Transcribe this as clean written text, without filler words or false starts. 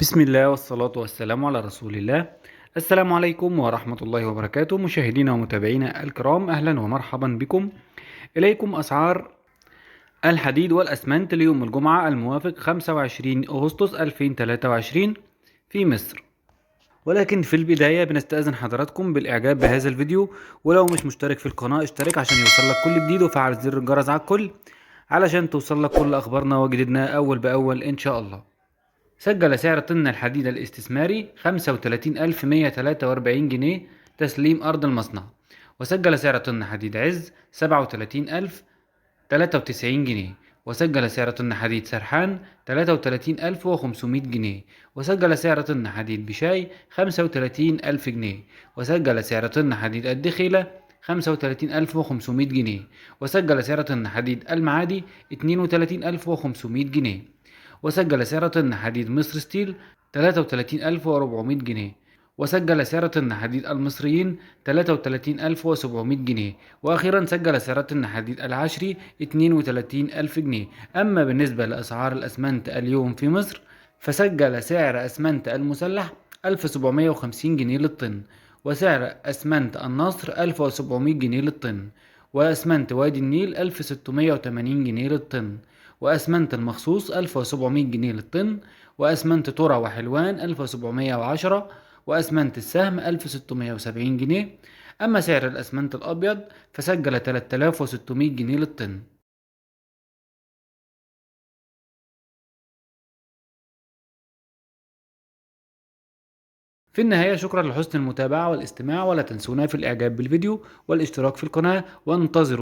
بسم الله والصلاة والسلام على رسول الله. السلام عليكم ورحمة الله وبركاته، مشاهدينا ومتابعينا الكرام، أهلا ومرحبا بكم. إليكم أسعار الحديد والأسمنت ليوم الجمعة الموافق 25 أغسطس 2023 في مصر. ولكن في البداية بنستأذن حضراتكم بالإعجاب بهذا الفيديو، ولو مش مشترك في القناة اشترك عشان يوصلك كل جديد، وفعل زر الجرس على الكل علشان توصلك كل أخبارنا وجديدنا أول بأول إن شاء الله. سجل سعر طن الحديد الاستثماري 35,143 جنيه تسليم أرض المصنع، وسجل سعر طن حديد عز 37,093 جنيه، وسجل سعر طن حديد سرحان 33,500 جنيه، وسجل سعر طن حديد بشاي 35,000 جنيه، وسجل سعر طن حديد الدخيلة 35,500 جنيه، وسجل سعر طن حديد المعادي 32,500 جنيه، وسجل سعر طن حديد مصر ستيل 33,400 جنيه، وسجل سعر طن حديد المصريين 33,700 جنيه، وأخيرا سجل سعر طن حديد العشري 32,000 جنيه. أما بالنسبة لأسعار الأسمنت اليوم في مصر، فسجل سعر أسمنت المسلح 1,750 جنيه للطن، وسعر أسمنت النصر 1,700 جنيه للطن، وأسمنت وادي النيل 1,680 جنيه للطن، وأسمنت المخصوص 1,700 جنيه للطن، وأسمنت ترى وحلوان 1,710، وأسمنت السهم 1,670 جنيه. أما سعر الأسمنت الأبيض فسجل 3,600 جنيه للطن. في النهاية شكرا لحسن المتابعة والاستماع، ولا تنسونا في الإعجاب بالفيديو والاشتراك في القناة، وانتظروا